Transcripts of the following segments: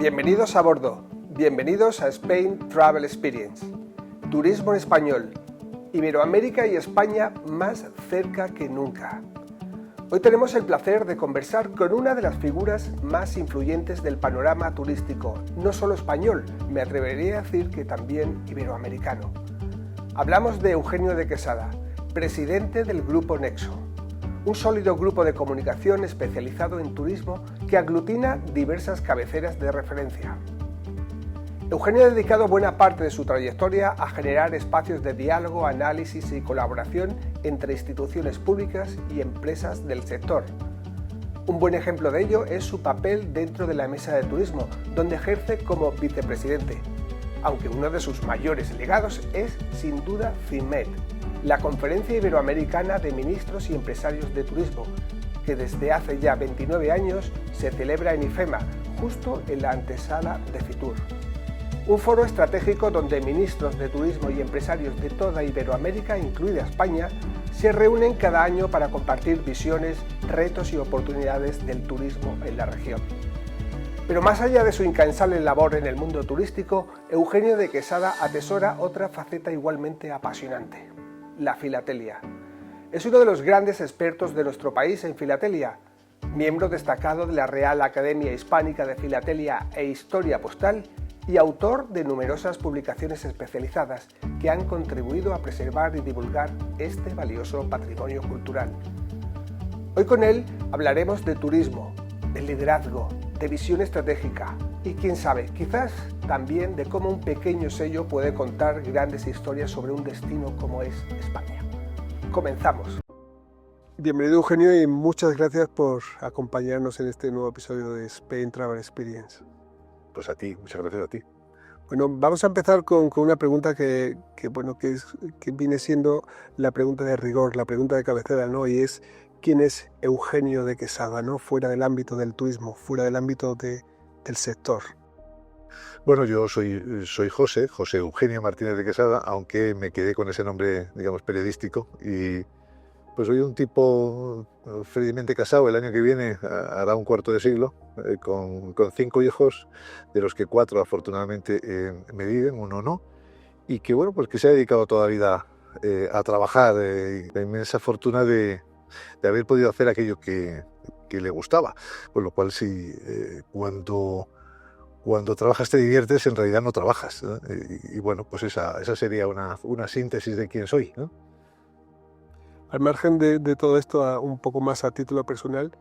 Bienvenidos a bordo, bienvenidos a Spain Travel Experience. Turismo en español, Iberoamérica y España más cerca que nunca. Hoy tenemos el placer de conversar con una de las figuras más influyentes del panorama turístico, no solo español, me atrevería a decir que también iberoamericano. Hablamos de Eugenio de Quesada, presidente del Grupo Nexo, un sólido grupo de comunicación especializado en turismo que aglutina diversas cabeceras de referencia. Eugenio ha dedicado buena parte de su trayectoria a generar espacios de diálogo, análisis y colaboración entre instituciones públicas y empresas del sector. Un buen ejemplo de ello es su papel dentro de la Mesa de Turismo, donde ejerce como vicepresidente, aunque uno de sus mayores legados es, sin duda, CIMET, la Conferencia Iberoamericana de Ministros y Empresarios de Turismo, que desde hace ya 29 años se celebra en IFEMA, justo en la antesala de Fitur. Un foro estratégico donde ministros de turismo y empresarios de toda Iberoamérica, incluida España, se reúnen cada año para compartir visiones, retos y oportunidades del turismo en la región. Pero más allá de su incansable labor en el mundo turístico, Eugenio de Quesada atesora otra faceta igualmente apasionante: la filatelia. Es uno de los grandes expertos de nuestro país en filatelia, miembro destacado de la Real Academia Hispánica de Filatelia e Historia Postal y autor de numerosas publicaciones especializadas que han contribuido a preservar y divulgar este valioso patrimonio cultural. Hoy con él hablaremos de turismo, de liderazgo, de visión estratégica y, quién sabe, quizás también de cómo un pequeño sello puede contar grandes historias sobre un destino como es España. Comenzamos. Bienvenido, Eugenio, y muchas gracias por acompañarnos en este nuevo episodio de Spain Travel Experience. Pues a ti, muchas gracias a ti. Bueno, vamos a empezar con una pregunta que viene siendo la pregunta de rigor, la pregunta de cabecera, ¿no? Y es: ¿quién es Eugenio de Quesada, ¿no? Fuera del ámbito del turismo, fuera del ámbito del sector. Bueno, yo soy José Eugenio Martínez de Quesada, aunque me quedé con ese nombre, digamos, periodístico, y pues soy un tipo felizmente casado. El año que viene hará un cuarto de siglo, con 5 hijos, de los que 4 afortunadamente me viven, 1 no, y que bueno, pues que se ha dedicado toda la vida a trabajar, la inmensa fortuna de haber podido hacer aquello que le gustaba, por lo cual sí, cuando trabajas te diviertes, en realidad no trabajas, ¿no? Y bueno, pues esa sería una síntesis de quién soy, ¿no? Al margen de todo esto, un poco más a título personal,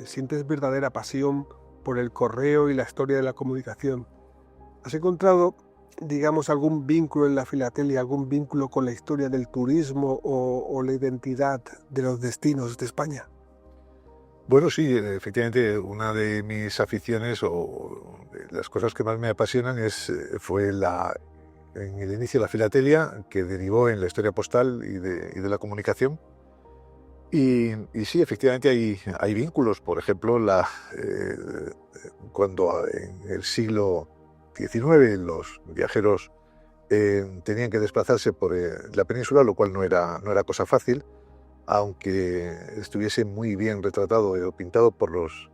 ¿sientes verdadera pasión por el correo y la historia de la comunicación? ¿Has encontrado, digamos, algún vínculo en la filatelia, algún vínculo con la historia del turismo o la identidad de los destinos de España? Bueno, sí, efectivamente, una de mis aficiones o de las cosas que más me apasionan fue en el inicio la filatelia, que derivó en la historia postal y de la comunicación. Y sí, efectivamente hay vínculos. Por ejemplo, cuando en el siglo XIX los viajeros tenían que desplazarse por la península, lo cual no era cosa fácil, aunque estuviese muy bien retratado o pintado por los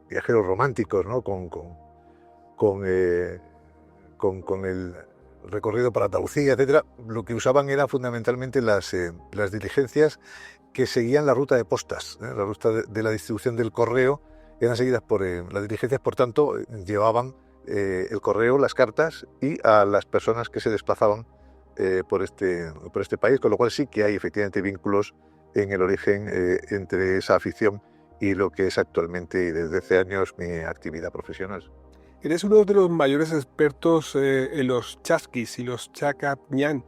viajeros románticos, ¿no? con el recorrido para Andalucía, etcétera. Lo que usaban era fundamentalmente las diligencias que seguían la ruta de postas, la ruta de la distribución del correo. Eran seguidas por las diligencias, por tanto, llevaban el correo, las cartas, y a las personas que se desplazaban por este país, con lo cual sí que hay efectivamente vínculos en el origen entre esa afición y lo que es actualmente y desde hace años mi actividad profesional. Eres uno de los mayores expertos en los chasquis y los chacapñán.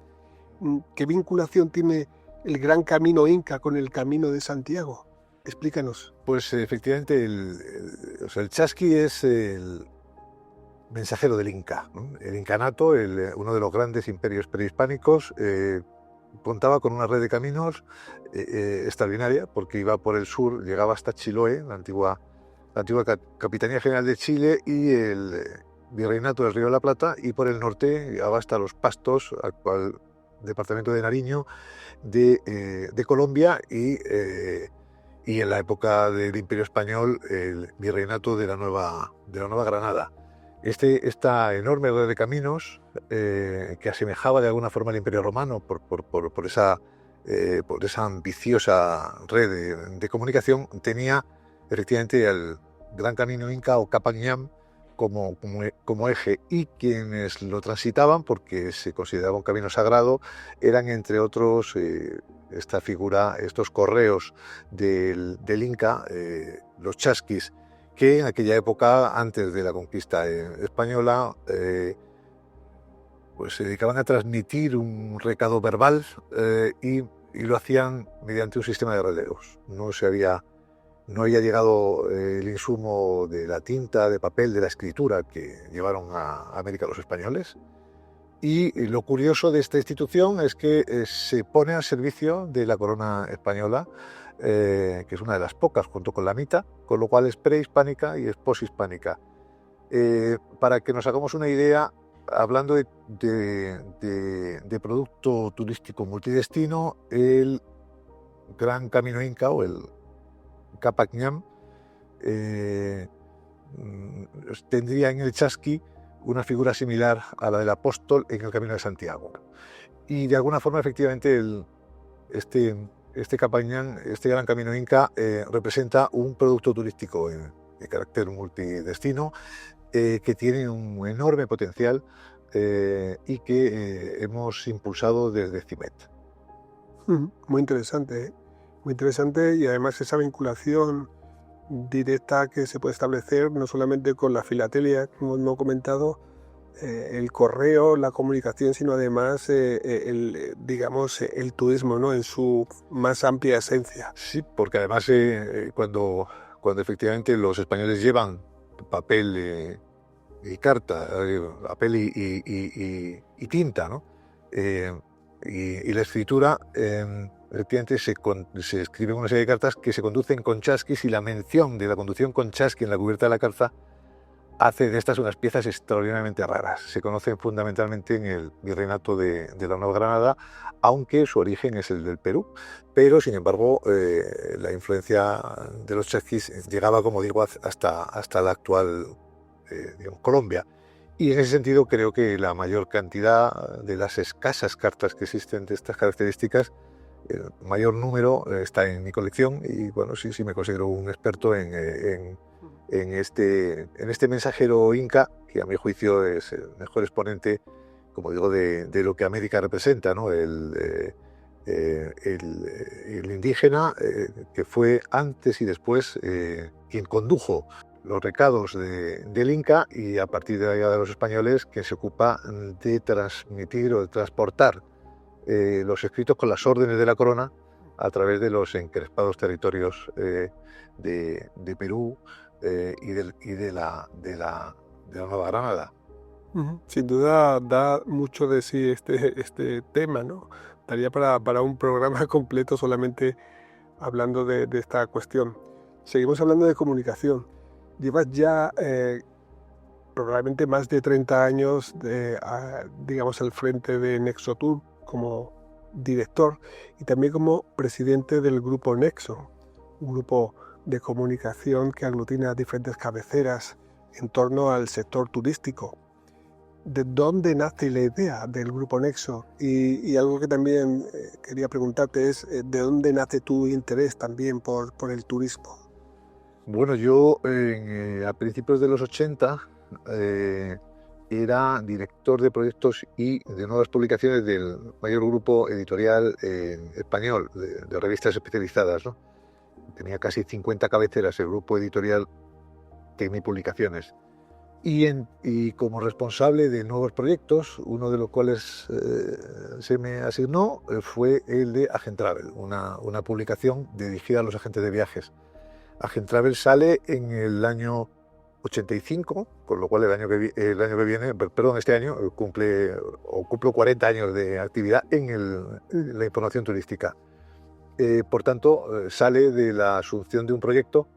¿Qué vinculación tiene el gran camino inca con el camino de Santiago? Explícanos. Pues efectivamente el chasqui es el mensajero del Inca, ¿no? El incanato, uno de los grandes imperios prehispánicos, contaba con una red de caminos extraordinaria, porque iba por el sur, llegaba hasta Chiloé, la antigua Capitanía General de Chile y el Virreinato del Río de la Plata, y por el norte llegaba hasta Los Pastos, actual departamento de Nariño, de Colombia, y en la época del Imperio Español el Virreinato de la Nueva Granada. Esta enorme red de caminos que asemejaba de alguna forma al Imperio Romano por esa ambiciosa red de comunicación, tenía efectivamente el Gran Camino Inca o Capac Ñam como eje, y quienes lo transitaban, porque se consideraba un camino sagrado, eran entre otros esta figura, estos correos del Inca, los chasquis, que en aquella época, antes de la conquista española, pues se dedicaban a transmitir un recado verbal y lo hacían mediante un sistema de releos. No había llegado el insumo de la tinta, de papel, de la escritura que llevaron a América los españoles. Y lo curioso de esta institución es que se pone al servicio de la corona española, que es una de las pocas, junto con la mitad, con lo cual es prehispánica y es poshispánica. Para que nos hagamos una idea, hablando de producto turístico multidestino, el Gran Camino Inca o el Capac Ñam tendría en el chasqui una figura similar a la del apóstol en el Camino de Santiago. Y de alguna forma, efectivamente, este Capac Ñam, este Gran Camino Inca, representa un producto turístico de carácter multidestino que tiene un enorme potencial y que hemos impulsado desde CIMET. Muy interesante, ¿eh? Muy interesante, y además esa vinculación directa que se puede establecer no solamente con la filatelia, como hemos comentado, el correo, la comunicación, sino además digamos, el turismo, ¿no?, en su más amplia esencia. Sí, porque además cuando efectivamente los españoles llevan papel y carta, papel y tinta, ¿no? Y la escritura, efectivamente se escriben una serie de cartas que se conducen con chasquis, y la mención de la conducción con chasqui en la cubierta de la carta hace de estas unas piezas extraordinariamente raras. Se conocen fundamentalmente en el virreinato de la Nueva Granada, aunque su origen es el del Perú, pero sin embargo la influencia de los chasquis llegaba, como digo, hasta la actual digamos, Colombia. Y en ese sentido creo que la mayor cantidad de las escasas cartas que existen de estas características, el mayor número está en mi colección, y bueno, sí me considero un experto en este mensajero inca, que a mi juicio es el mejor exponente, como digo, de lo que América representa, ¿no? El indígena que fue antes y después quien condujo los recados del Inca, y a partir de la llegada de los españoles, que se ocupa de transmitir o de transportar los escritos con las órdenes de la corona a través de los encrespados territorios de Perú y de la Nueva Granada. Sin duda da mucho de sí este tema, ¿no? Daría para un programa completo solamente hablando de esta cuestión. Seguimos hablando de comunicación. Llevas ya probablemente más de 30 años, digamos, al frente de Nexotour como director y también como presidente del grupo Nexo, un grupo de comunicación que aglutina diferentes cabeceras en torno al sector turístico. ¿De dónde nace la idea del grupo Nexo? Y algo que también quería preguntarte es, ¿de dónde nace tu interés también por el turismo? Bueno, yo a principios de los 80 era director de proyectos y de nuevas publicaciones del mayor grupo editorial español de revistas especializadas, ¿no? Tenía casi 50 cabeceras el grupo editorial Tecnipublicaciones. Y como responsable de nuevos proyectos, uno de los cuales se me asignó fue el de Agent Travel, una publicación dirigida a los agentes de viajes. Agent Travel sale en el año 85, con lo cual este año cumplo 40 años de actividad en la información turística. Por tanto, sale de la asunción de un proyecto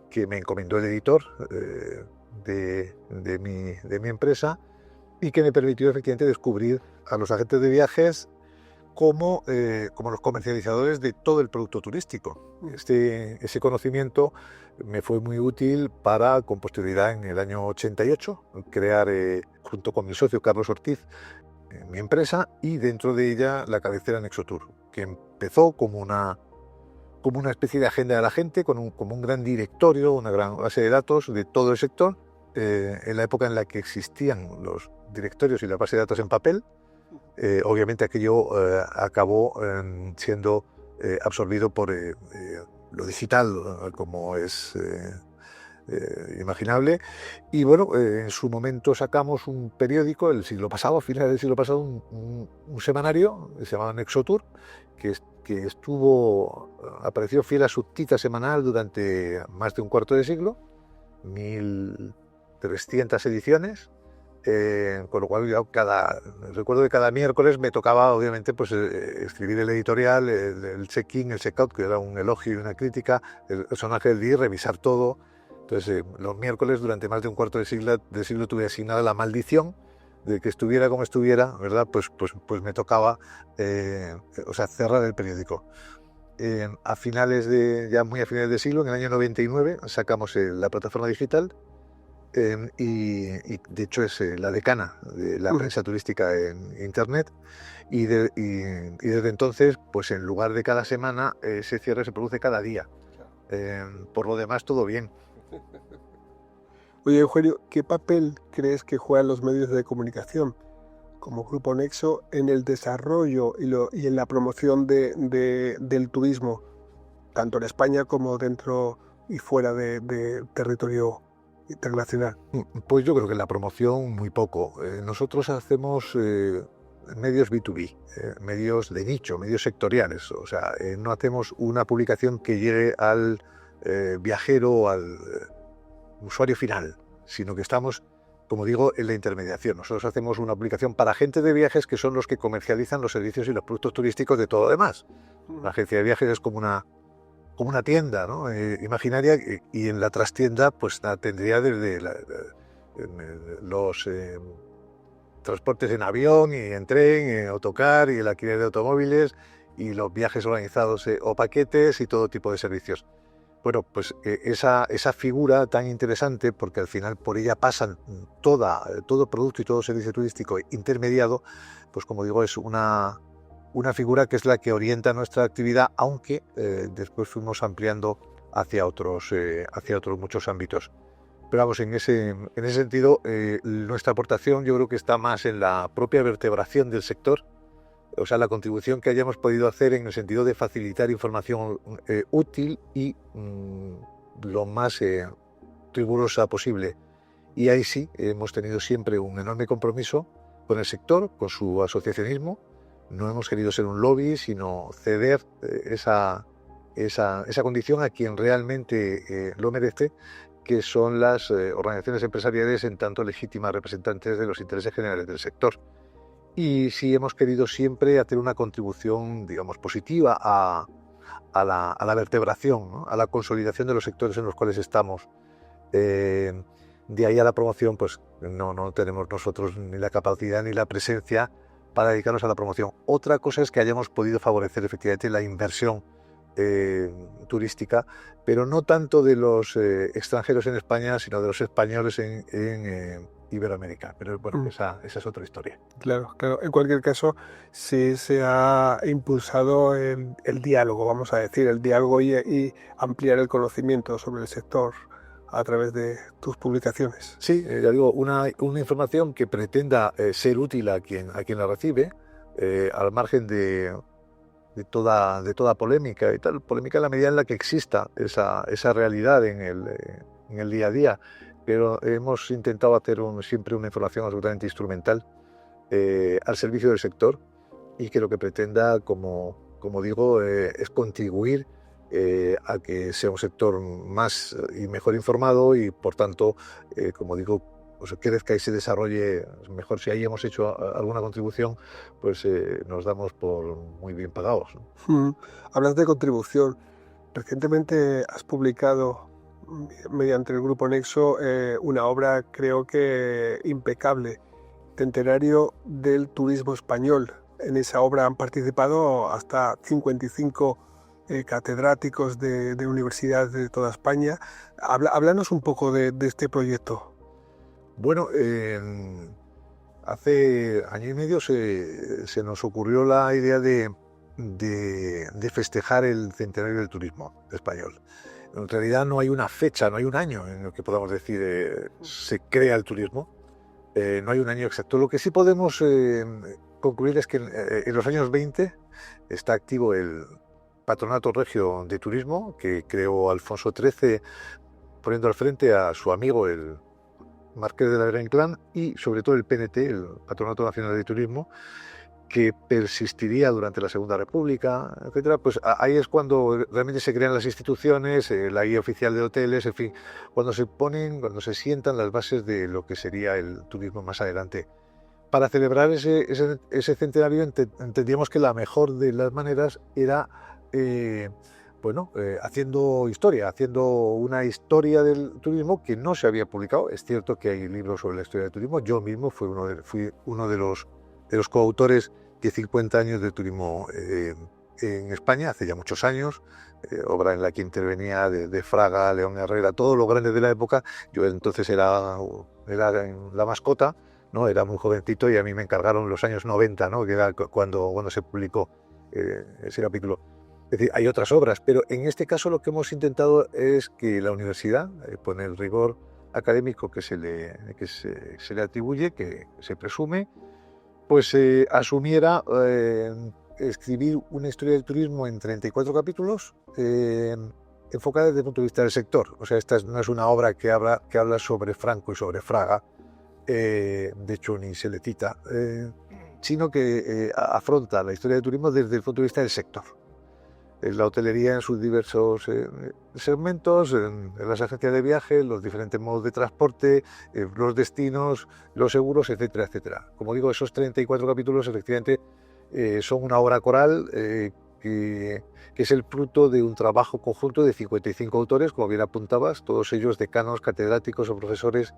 que me encomendó el editor de mi empresa, y que me permitió efectivamente descubrir a los agentes de viajes como los comercializadores de todo el producto turístico. Ese conocimiento me fue muy útil para, con posterioridad en el año 88, crear, junto con mi socio Carlos Ortiz, mi empresa, y dentro de ella la cabecera Nexotour, que empezó como una especie de agenda de la gente, como un gran directorio, una gran base de datos de todo el sector, en la época en la que existían los directorios y la base de datos en papel. Obviamente aquello acabó siendo absorbido por lo digital, como es imaginable. Y bueno, en su momento sacamos un periódico, el siglo pasado, a finales del siglo pasado, un semanario que se llamaba Nexotour, que apareció fiel a su tita semanal durante más de un cuarto de siglo, 1300 ediciones. Con lo cual recuerdo que cada miércoles me tocaba obviamente pues escribir el editorial, el check-in, el check-out, que era un elogio y una crítica, el personaje del día, revisar todo. Entonces los miércoles durante más de un cuarto de siglo tuve asignada la maldición de que estuviera como estuviera, ¿verdad? Pues me tocaba cerrar el periódico. Ya muy a finales de siglo, en el año 99, sacamos la plataforma digital. Y de hecho es la decana de la prensa turística en Internet, y desde entonces, pues en lugar de cada semana, ese cierre se produce cada día. Por lo demás, todo bien. Oye, Eugenio, ¿qué papel crees que juegan los medios de comunicación como Grupo Nexo en el desarrollo y en la promoción del turismo, tanto en España como dentro y fuera de territorio internacional? Pues yo creo que en la promoción muy poco. Nosotros hacemos medios B2B, medios de nicho, medios sectoriales. O sea, no hacemos una publicación que llegue al viajero o al usuario final, sino que estamos, como digo, en la intermediación. Nosotros hacemos una publicación para agentes de viajes, que son los que comercializan los servicios y los productos turísticos de todo lo demás. La agencia de viajes es como una tienda, ¿no? Imaginaria, y en la trastienda pues tendría desde los transportes en avión y en tren, en autocar, y el alquiler de automóviles, y los viajes organizados o paquetes, y todo tipo de servicios. Bueno, pues esa figura tan interesante, porque al final por ella pasan todo producto y todo servicio turístico intermediado, pues como digo, es una figura que es la que orienta nuestra actividad, aunque después fuimos ampliando hacia otros muchos ámbitos. Pero vamos, en ese sentido, nuestra aportación yo creo que está más en la propia vertebración del sector, o sea, la contribución que hayamos podido hacer en el sentido de facilitar información útil y lo más rigurosa posible. Y ahí sí, hemos tenido siempre un enorme compromiso con el sector, con su asociacionismo. No hemos querido ser un lobby, sino ceder esa condición a quien realmente lo merece, que son las organizaciones empresariales, en tanto legítimas representantes de los intereses generales del sector. Y sí hemos querido siempre hacer una contribución, digamos, positiva a la vertebración, ¿no? A la consolidación de los sectores en los cuales estamos. De ahí a la promoción, pues no tenemos nosotros ni la capacidad ni la presencia para dedicarnos a la promoción. Otra cosa es que hayamos podido favorecer efectivamente la inversión turística, pero no tanto de los extranjeros en España, sino de los españoles en Iberoamérica. Pero bueno, esa es otra historia. Claro. En cualquier caso, sí se ha impulsado el diálogo, vamos a decir, el diálogo y ampliar el conocimiento sobre el sector a través de tus publicaciones. Sí, ya digo, una información que pretenda ser útil a quien la recibe, al margen de toda polémica y tal, polémica en la medida en la que exista esa realidad en el día a día. Pero hemos intentado hacer siempre una información absolutamente instrumental al servicio del sector, y que lo que pretenda, como digo, es contribuir a que sea un sector más y mejor informado, y por tanto, como digo, pues crezca y se desarrolle mejor. Si ahí hemos hecho alguna contribución, pues nos damos por muy bien pagados, ¿no? Hablas de contribución. Recientemente has publicado, mediante el Grupo Nexo, una obra, creo que impecable, Centenario del Turismo Español, En esa obra han participado hasta 55 catedráticos de universidades de toda España. Háblanos un poco de este proyecto. Bueno, hace año y medio se nos ocurrió la idea de festejar el centenario del turismo español. En realidad no hay una fecha, no hay un año en el que podamos decir se crea el turismo. No hay un año exacto. Lo que sí podemos concluir es que en los años 20 está activo el Patronato Regio de Turismo, que creó Alfonso XIII, poniendo al frente a su amigo, el Marqués de la Vera Inclán, y sobre todo el PNT, el Patronato Nacional de Turismo, que persistiría durante la Segunda República, etcétera. Pues ahí es cuando realmente se crean las instituciones, la guía oficial de hoteles, en fin, cuando se sientan las bases de lo que sería el turismo más adelante. Para celebrar ese centenario entendíamos que la mejor de las maneras era haciendo historia, haciendo una historia del turismo que no se había publicado. Es cierto que hay libros sobre la historia del turismo. Yo mismo fui uno de los coautores de 50 años de turismo en España, hace ya muchos años, obra en la que intervenía de Fraga, León Herrera, todos los grandes de la época. Yo entonces era la mascota, ¿no? Era muy jovencito y a mí me encargaron los años 90, ¿no? Que era cuando se publicó ese capítulo. Es decir, hay otras obras, pero en este caso lo que hemos intentado es que la universidad, con el rigor académico que se le atribuye, que se presume, pues asumiera escribir una historia del turismo en 34 capítulos enfocada desde el punto de vista del sector. O sea, esta no es una obra que habla sobre Franco y sobre Fraga, de hecho ni se le cita, sino que afronta la historia del turismo desde el punto de vista del sector. La hotelería en sus diversos segmentos, en las agencias de viaje, los diferentes modos de transporte, los destinos, los seguros, etcétera, etcétera. Como digo, esos 34 capítulos efectivamente son una obra coral que es el fruto de un trabajo conjunto de 55 autores, como bien apuntabas, todos ellos decanos, catedráticos o profesores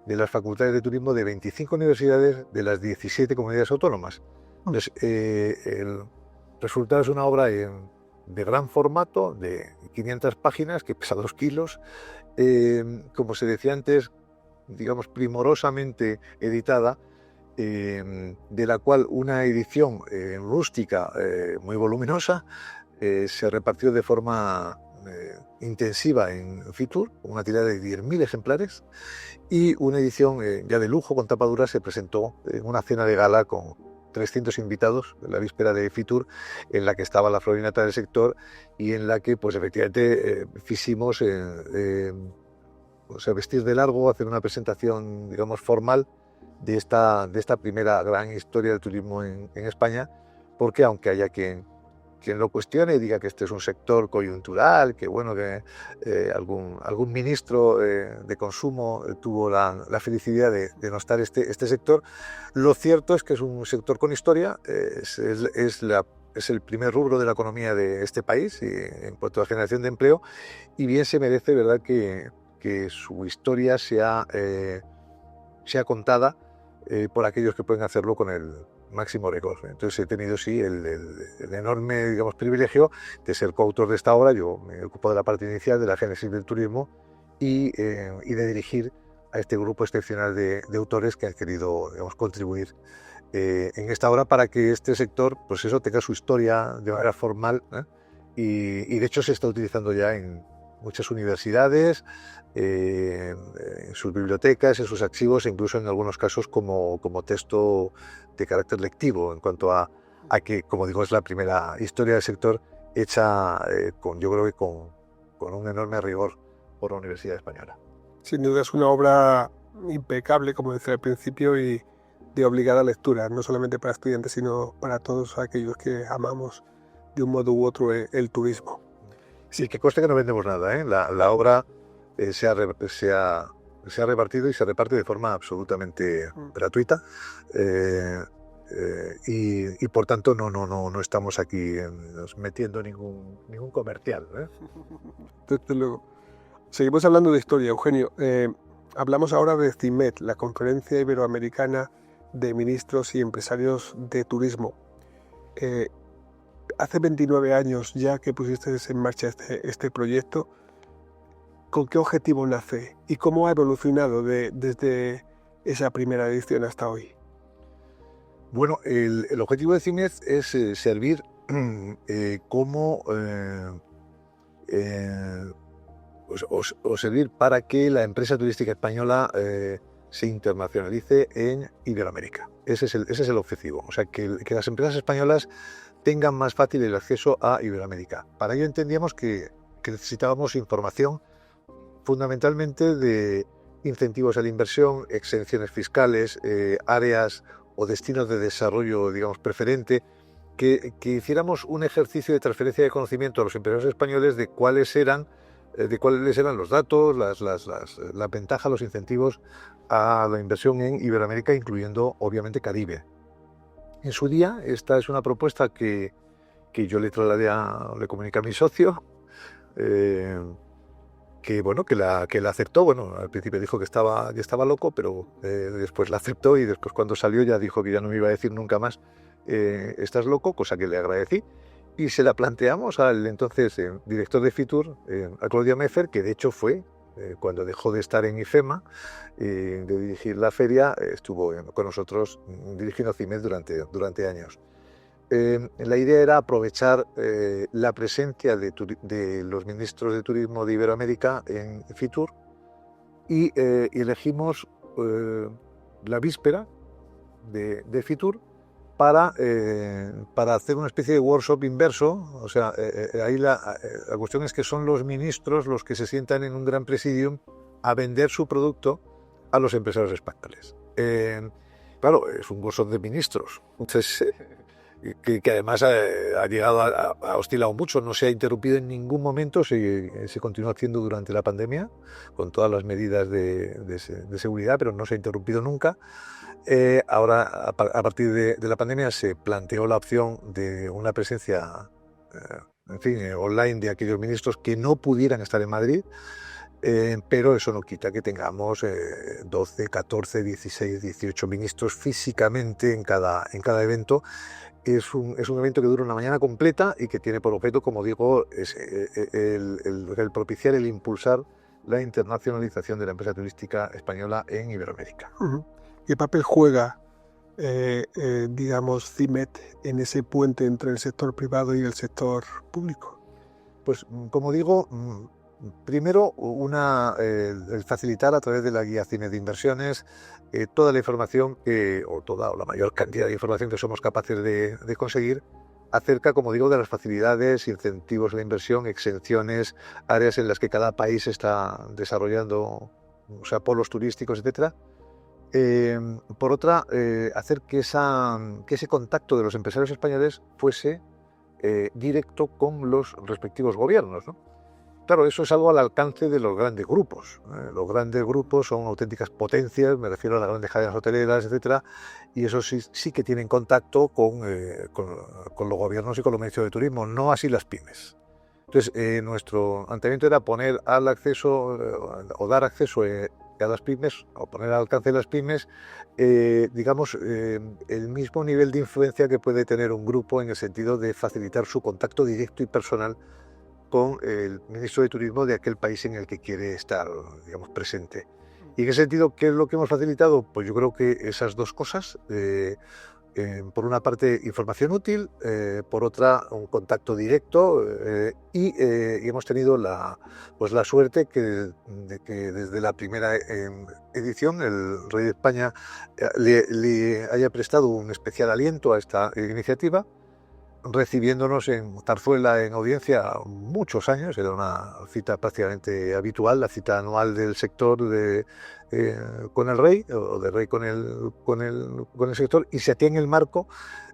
de las facultades de turismo de 25 universidades de las 17 comunidades autónomas. Entonces, el resultado es una obra de gran formato, de 500 páginas, que pesa 2 kilos, como se decía antes, digamos primorosamente editada, de la cual una edición rústica muy voluminosa se repartió de forma intensiva en Fitur, una tirada de 10.000 ejemplares, y una edición ya de lujo con tapadura se presentó en una cena de gala con 300 invitados en la víspera de Fitur, en la que estaba la florinata del sector y en la que pues efectivamente quisimos vestir de largo, hacer una presentación digamos formal de esta primera gran historia del turismo en España, porque aunque haya quien lo cuestione y diga que este es un sector coyuntural, que bueno, que algún ministro de consumo tuvo la felicidad de denostar este sector, lo cierto es que es un sector con historia, es el primer rubro de la economía de este país y, en cuanto a generación de empleo, y bien se merece, ¿verdad?, que su historia sea contada por aquellos que pueden hacerlo con el máximo rigor. Entonces he tenido sí el enorme, digamos, privilegio de ser coautor de esta obra. Yo me ocupo de la parte inicial de la génesis del turismo y de dirigir a este grupo excepcional de autores que han querido, digamos, contribuir en esta obra para que este sector, pues eso, tenga su historia de manera formal, y de hecho se está utilizando ya en muchas universidades, en sus bibliotecas, en sus archivos e incluso en algunos casos como texto de carácter lectivo, en cuanto a que, como digo, es la primera historia del sector hecha yo creo que con un enorme rigor por la Universidad Española. Sin duda es una obra impecable, como decía al principio, y de obligada lectura, no solamente para estudiantes, sino para todos aquellos que amamos de un modo u otro el turismo. Sí, que conste que no vendemos nada, ¿eh? La obra se ha repartido y se reparte de forma absolutamente gratuita, y por tanto no estamos aquí metiendo ningún comercial, ¿eh? Desde luego. Seguimos hablando de historia, Eugenio. Hablamos ahora de CIMET, la Conferencia Iberoamericana de Ministros y Empresarios de Turismo. Hace 29 años ya que pusiste en marcha este proyecto, ¿con qué objetivo nace y cómo ha evolucionado desde esa primera edición hasta hoy? Bueno, el objetivo de CIMED es servir como o servir para que la empresa turística española se internacionalice en Iberoamérica. Ese es el objetivo, o sea, que las empresas españolas tengan más fácil el acceso a Iberoamérica. Para ello entendíamos que necesitábamos información fundamentalmente de incentivos a la inversión, exenciones fiscales, áreas o destinos de desarrollo, digamos, preferente, que hiciéramos un ejercicio de transferencia de conocimiento a los empresarios españoles de cuáles eran los datos, las ventajas, los incentivos a la inversión en Iberoamérica, incluyendo obviamente Caribe. En su día, esta es una propuesta que yo le comuniqué a mi socio, que la aceptó. Bueno, al principio dijo que estaba loco, pero después la aceptó, y después, cuando salió, ya dijo que ya no me iba a decir nunca más estás loco, cosa que le agradecí. Y se la planteamos al entonces director de Fitur, a Claudio Meffer, que de hecho fue, cuando dejó de estar en IFEMA, de dirigir la feria, estuvo con nosotros dirigiendo CIMED durante años. La idea era aprovechar la presencia de los ministros de turismo de Iberoamérica en Fitur, y elegimos la víspera de Fitur para hacer una especie de workshop inverso. O sea, ahí la cuestión es que son los ministros los que se sientan en un gran presidium a vender su producto a los empresarios españoles. Claro, es un workshop de ministros, entonces, que además ha oscilado mucho, no se ha interrumpido en ningún momento, se continuó haciendo durante la pandemia con todas las medidas de seguridad, pero no se ha interrumpido nunca. Ahora, a partir de la pandemia, se planteó la opción de una presencia online de aquellos ministros que no pudieran estar en Madrid, pero eso no quita que tengamos 12, 14, 16, 18 ministros físicamente en cada evento. Es un evento que dura una mañana completa y que tiene por objeto, como digo, el propiciar, el impulsar la internacionalización de la empresa turística española en Iberoamérica. ¿Qué papel juega, digamos, CIMED en ese puente entre el sector privado y el sector público? Pues, como digo, primero, el facilitar a través de la guía CIMED de inversiones toda la información o la mayor cantidad de información que somos capaces de conseguir acerca, como digo, de las facilidades, incentivos a la inversión, exenciones, áreas en las que cada país está desarrollando, o sea, polos turísticos, etcétera. Por otra, hacer que ese contacto de los empresarios españoles fuese directo con los respectivos gobiernos, ¿no? Claro, eso es algo al alcance de los grandes grupos. Los grandes grupos son auténticas potencias, me refiero a las grandes cadenas hoteleras, etcétera, y eso sí que tienen contacto con los gobiernos y con los ministerios de turismo, no así las pymes. Entonces, nuestro planteamiento era poner al acceso o dar acceso a las pymes, o poner al alcance de las pymes, digamos, el mismo nivel de influencia que puede tener un grupo, en el sentido de facilitar su contacto directo y personal con el ministro de Turismo de aquel país en el que quiere estar, digamos, presente. Y en ese sentido, ¿qué es lo que hemos facilitado? Pues yo creo que esas dos cosas. Por una parte, información útil, por otra, un contacto directo, y hemos tenido la suerte de que desde la primera edición el Rey de España le haya prestado un especial aliento a esta iniciativa, recibiéndonos en Zarzuela en audiencia muchos años. Era una cita prácticamente habitual, la cita anual del sector con el rey, o del rey con el sector, y se hacía en el marco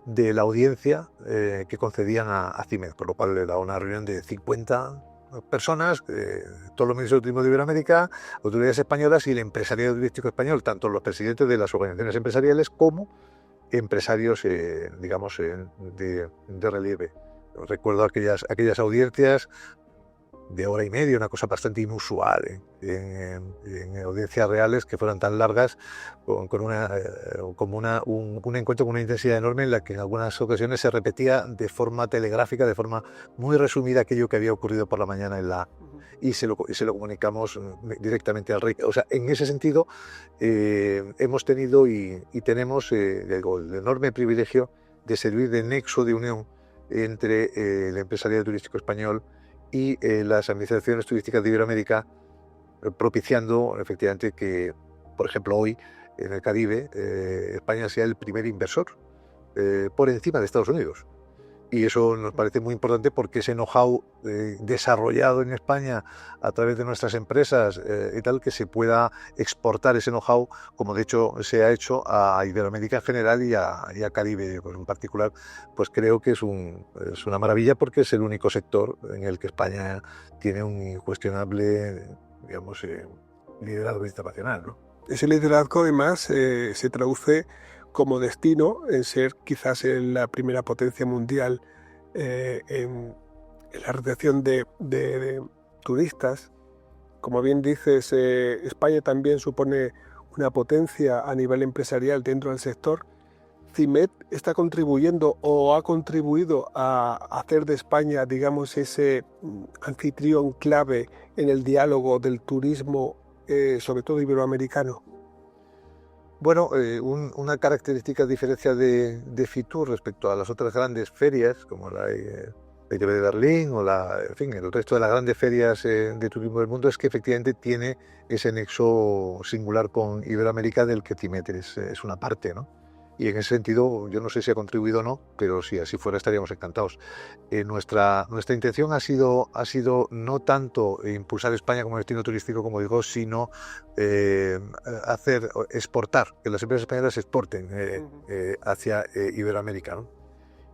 de la audiencia que concedían a CIMED, por lo cual era una reunión de 50 personas, todos los ministros de turismo de Iberoamérica, autoridades españolas y el empresariado turístico español, tanto los presidentes de las organizaciones empresariales como empresarios, digamos, de relieve. Recuerdo aquellas audiencias de hora y media, una cosa bastante inusual en audiencias reales que fueran tan largas, un encuentro con una intensidad enorme en la que en algunas ocasiones se repetía de forma telegráfica, de forma muy resumida aquello que había ocurrido por la mañana y se lo comunicamos directamente al rey. O sea, en ese sentido hemos tenido y tenemos el enorme privilegio de servir de nexo de unión entre el empresariado turístico español y las administraciones turísticas de Iberoamérica, propiciando efectivamente que, por ejemplo, hoy en el Caribe, España sea el primer inversor por encima de Estados Unidos. Y eso nos parece muy importante porque ese know-how desarrollado en España a través de nuestras empresas y tal, que se pueda exportar ese know-how, como de hecho se ha hecho a Iberoamérica en general y a Caribe pues en particular, pues creo que es una maravilla porque es el único sector en el que España tiene un incuestionable, digamos, liderazgo internacional, ¿no? Ese liderazgo además se traduce como destino en ser quizás la primera potencia mundial en la recepción de turistas. Como bien dices, España también supone una potencia a nivel empresarial dentro del sector. CIMED está contribuyendo o ha contribuido a hacer de España, digamos, ese anfitrión clave en el diálogo del turismo, sobre todo iberoamericano. Bueno, una característica diferencia de Fitur respecto a las otras grandes ferias, como la ITB de Berlín o en fin, el resto de las grandes ferias de turismo del mundo, es que efectivamente tiene ese nexo singular con Iberoamérica del que CIMED es una parte, ¿no? Y en ese sentido, yo no sé si ha contribuido o no, pero si así fuera estaríamos encantados. Nuestra intención ha sido no tanto impulsar España como destino turístico, como digo, sino exportar, que las empresas españolas exporten hacia Iberoamérica, ¿no?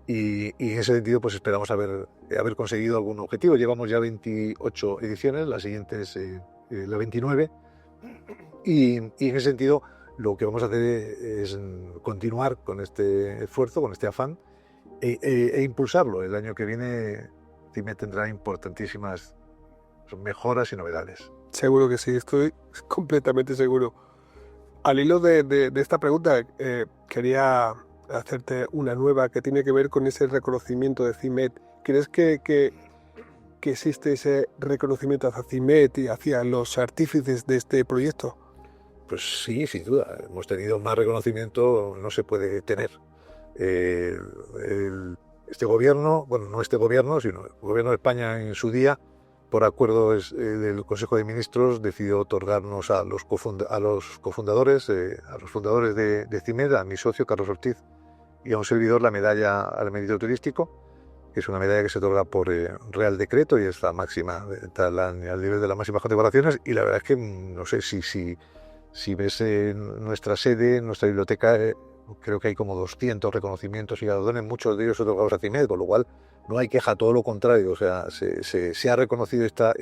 Y en ese sentido, pues esperamos haber conseguido algún objetivo. Llevamos ya 28 ediciones, la siguiente es la 29, y en ese sentido lo que vamos a hacer es continuar con este esfuerzo, con este afán, e impulsarlo. El año que viene CIMED tendrá importantísimas mejoras y novedades. Seguro que sí, estoy completamente seguro. Al hilo de esta pregunta, quería hacerte una nueva que tiene que ver con ese reconocimiento de CIMED. ¿Crees que existe ese reconocimiento hacia CIMED y hacia los artífices de este proyecto? Pues sí, sin duda. Hemos tenido más reconocimiento, no se puede tener. Este gobierno, bueno, no este gobierno, sino el gobierno de España en su día, por acuerdo del Consejo de Ministros, decidió otorgarnos a los fundadores de CIMED, a mi socio Carlos Ortiz y a un servidor, la medalla al mérito turístico, que es una medalla que se otorga por Real Decreto y es la máxima, está al nivel de las máximas condecoraciones. Y la verdad es que no sé si ves nuestra sede, nuestra biblioteca, creo que hay como 200 reconocimientos y galardones, muchos de ellos otorgados a CIMED, con lo cual no hay queja, todo lo contrario. O sea, se ha reconocido esta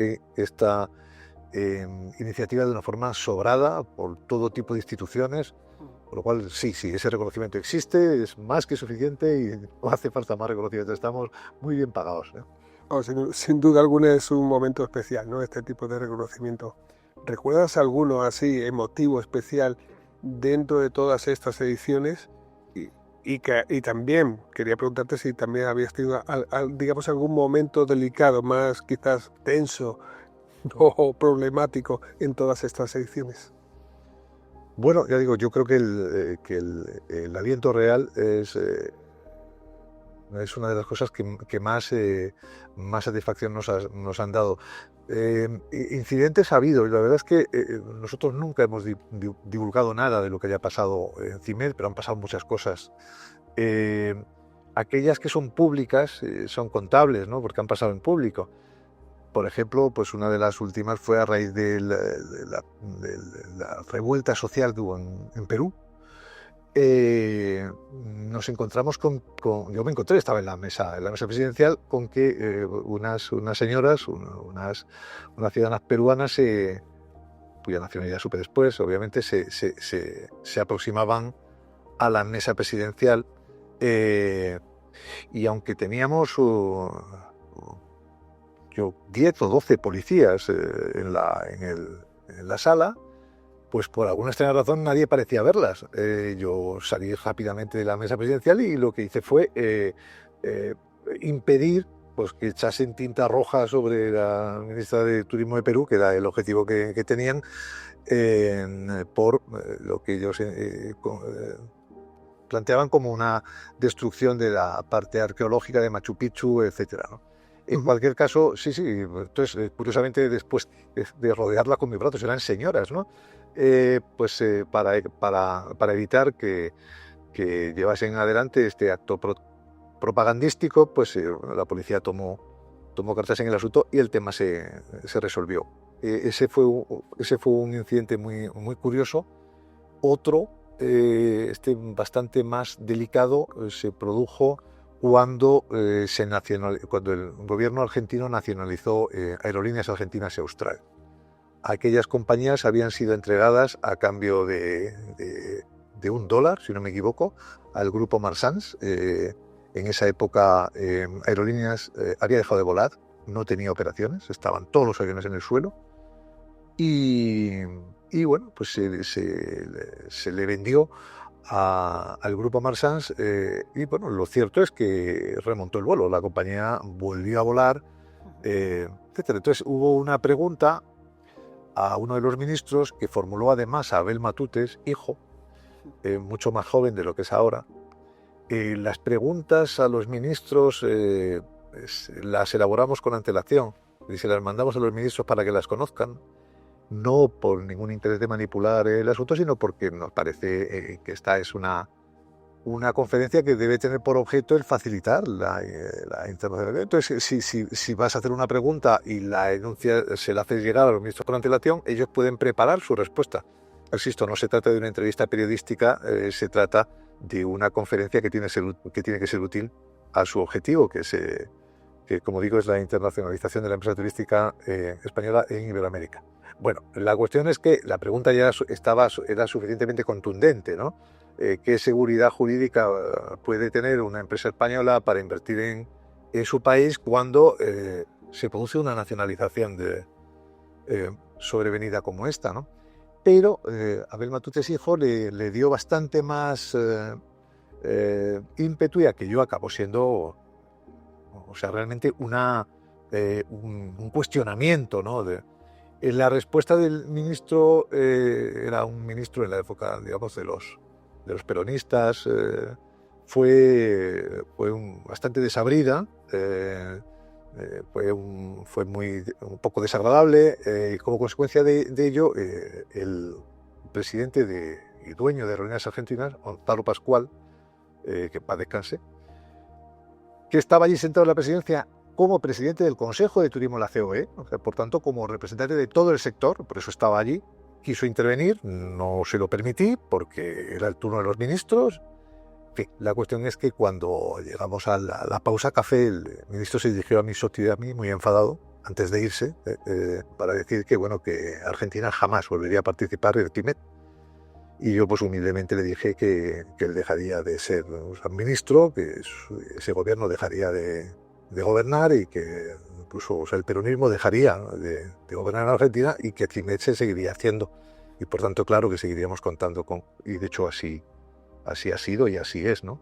iniciativa de una forma sobrada por todo tipo de instituciones, con lo cual sí, ese reconocimiento existe, es más que suficiente y no hace falta más reconocimiento, estamos muy bien pagados, ¿eh? Oh, sin duda alguna es un momento especial, ¿no? Este tipo de reconocimiento. ¿Recuerdas alguno así emotivo, especial, dentro de todas estas ediciones? Y también quería preguntarte si también habías tenido, digamos, algún momento delicado, más quizás tenso o problemático en todas estas ediciones. Bueno, ya digo, yo creo que el aliento real es una de las cosas que más satisfacción nos han dado. Incidentes ha habido, y la verdad es que nosotros nunca hemos divulgado nada de lo que haya pasado en CIMED, pero han pasado muchas cosas. Aquellas que son públicas son contables, ¿no? Porque han pasado en público. Por ejemplo, pues una de las últimas fue a raíz de la revuelta social que hubo en Perú. Nos encontramos yo me encontré, estaba en la mesa presidencial, con que unas señoras, unas ciudadanas peruanas, cuya nacionalidad supe después, obviamente, se aproximaban a la mesa presidencial, y aunque teníamos 10 o 12 policías en la sala, pues por alguna extraña razón nadie parecía verlas. Yo salí rápidamente de la mesa presidencial y lo que hice fue impedir pues, que echasen tinta roja sobre la ministra de Turismo de Perú, que era el objetivo que tenían, por lo que ellos planteaban como una destrucción de la parte arqueológica de Machu Picchu, etcétera, ¿no? En cualquier caso, sí, entonces, curiosamente, después de rodearla con mis brazos, eran señoras, ¿no? Para evitar que llevasen adelante este acto propagandístico, pues la policía tomó cartas en el asunto y el tema se resolvió. Ese fue un incidente muy, muy curioso. Otro, bastante más delicado, se produjo cuando el gobierno argentino nacionalizó Aerolíneas Argentinas y Austral. Aquellas compañías habían sido entregadas a cambio de $1, si no me equivoco, al grupo Marsans. En esa época Aerolíneas había dejado de volar, no tenía operaciones, estaban todos los aviones en el suelo y bueno, pues se le vendió al grupo Marsans y bueno, lo cierto es que remontó el vuelo, la compañía volvió a volar, etcétera. Entonces hubo una pregunta a uno de los ministros que formuló además a Abel Matutes, hijo, mucho más joven de lo que es ahora. Las preguntas a los ministros las elaboramos con antelación y se las mandamos a los ministros para que las conozcan, no por ningún interés de manipular el asunto, sino porque nos parece que esta es una conferencia que debe tener por objeto el facilitar la internacionalidad. Entonces, si vas a hacer una pregunta y la enuncia se la haces llegar a los ministros con antelación, ellos pueden preparar su respuesta. Insisto, no se trata de una entrevista periodística, se trata de una conferencia que tiene que ser útil a su objetivo, que como digo, es la internacionalización de la empresa turística española en Iberoamérica. Bueno, la cuestión es que la pregunta ya era suficientemente contundente, ¿no? ¿Qué seguridad jurídica puede tener una empresa española para invertir en su país cuando se produce una nacionalización sobrevenida como esta, ¿no? Pero Abel Matutes hijo le dio bastante más ímpetu y aquello acabó siendo, o sea, realmente un cuestionamiento, ¿no? La respuesta del ministro era un ministro en la época, digamos, de los peronistas, fue bastante desabrida, fue un poco desagradable, y como consecuencia de ello, el presidente y dueño de Aerolíneas Argentinas, Gonzalo Pascual, que paz descanse, que estaba allí sentado en la presidencia como presidente del Consejo de Turismo de la COE, o sea, por tanto como representante de todo el sector, por eso estaba allí, quiso intervenir, no se lo permití porque era el turno de los ministros. En fin, la cuestión es que cuando llegamos a la pausa café, el ministro se dirigió a mí muy enfadado, antes de irse, para decir que Argentina jamás volvería a participar en el TIMET. Y yo pues humildemente le dije que él dejaría de ser ministro, que ese gobierno dejaría de gobernar y que incluso el peronismo dejaría de gobernar en Argentina y que TIMET se seguiría haciendo. Y por tanto, claro que seguiríamos contando con... Y de hecho así ha sido y así es, ¿no?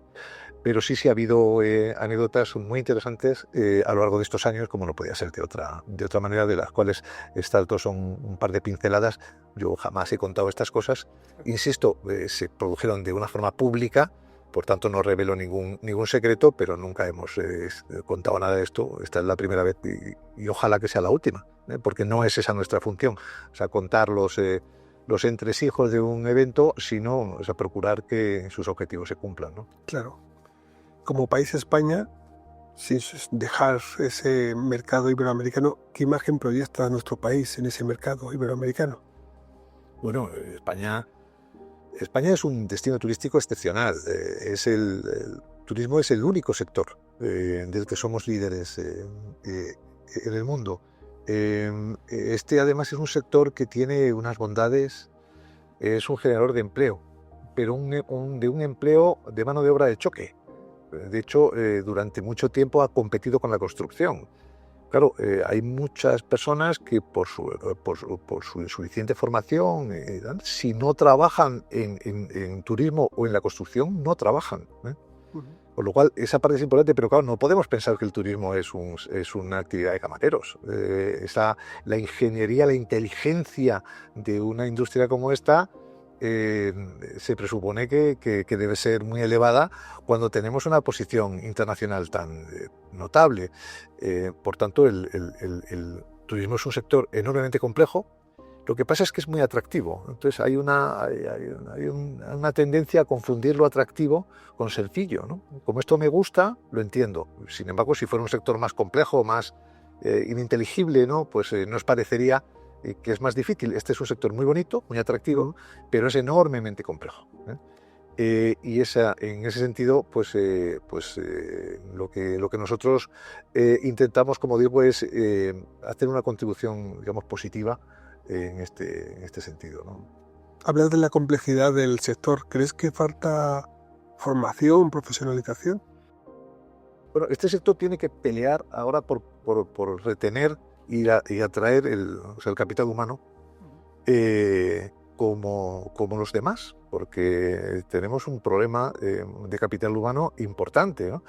Pero sí ha habido anécdotas muy interesantes a lo largo de estos años, como no podía ser de otra manera, de las cuales estas dos son un par de pinceladas. Yo jamás he contado estas cosas. Insisto, se produjeron de una forma pública, por tanto no revelo ningún secreto, pero nunca hemos contado nada de esto. Esta es la primera vez y ojalá que sea la última, porque no es esa nuestra función, o sea, contar los entresijos de un evento, sino procurar que sus objetivos se cumplan, ¿no? Claro. Como país España, sin dejar ese mercado iberoamericano, ¿qué imagen proyecta nuestro país en ese mercado iberoamericano? Bueno, España es un destino turístico excepcional. El turismo es el único sector del que somos líderes en el mundo. Además es un sector que tiene unas bondades, es un generador de empleo, pero de un empleo de mano de obra de choque. De hecho, durante mucho tiempo ha competido con la construcción. Claro, hay muchas personas que por su insuficiente formación, si no trabajan en turismo o en la construcción, no trabajan, ¿eh? Con lo cual, esa parte es importante, pero claro, no podemos pensar que el turismo es una actividad de camareros. La ingeniería, la inteligencia de una industria como esta se presupone que debe ser muy elevada cuando tenemos una posición internacional tan notable. Por tanto, el turismo es un sector enormemente complejo. Lo que pasa es que es muy atractivo. Entonces hay una tendencia a confundir lo atractivo con sencillo, ¿no? Como esto me gusta, lo entiendo. Sin embargo, si fuera un sector más complejo, más ininteligible, ¿no? Pues nos parecería que es más difícil. Este es un sector muy bonito, muy atractivo, pero es enormemente complejo, ¿eh? Y en ese sentido, lo que nosotros intentamos, como digo, es hacer una contribución, digamos, positiva en este sentido, ¿no? Hablas de la complejidad del sector. ¿Crees que falta formación, profesionalización? Bueno, este sector tiene que pelear ahora por retener y atraer el capital humano como los demás, porque tenemos un problema de capital humano importante, ¿no?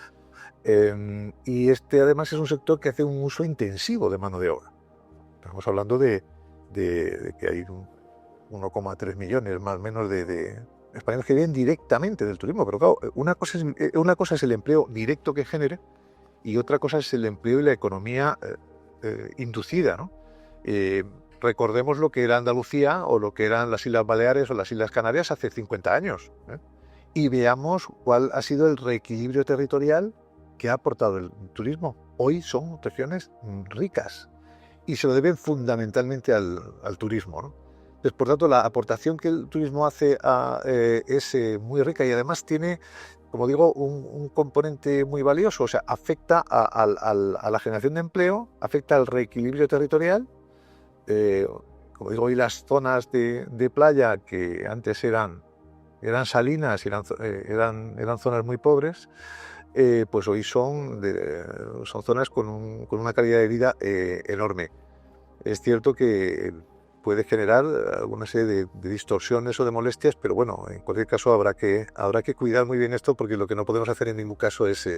Y además es un sector que hace un uso intensivo de mano de obra. Estamos hablando de que hay 1,3 millones más o menos de españoles que viven directamente del turismo, pero claro, una cosa es el empleo directo que genere y otra cosa es el empleo y la economía inducida, ¿no? Recordemos lo que era Andalucía o lo que eran las Islas Baleares o las Islas Canarias hace 50 años, ¿eh? Y veamos cuál ha sido el reequilibrio territorial que ha aportado el turismo. Hoy son regiones ricas y se lo deben fundamentalmente al turismo, ¿no? Entonces, por tanto, la aportación que el turismo hace es muy rica y además tiene, como digo, un componente muy valioso. O sea, afecta a la generación de empleo, afecta al reequilibrio territorial. Como digo, hoy las zonas de playa que antes eran salinas y eran zonas muy pobres, pues hoy son zonas con una calidad de vida enorme. Es cierto que puede generar alguna serie de distorsiones o de molestias, pero bueno, en cualquier caso habrá que cuidar muy bien esto, porque lo que no podemos hacer en ningún caso es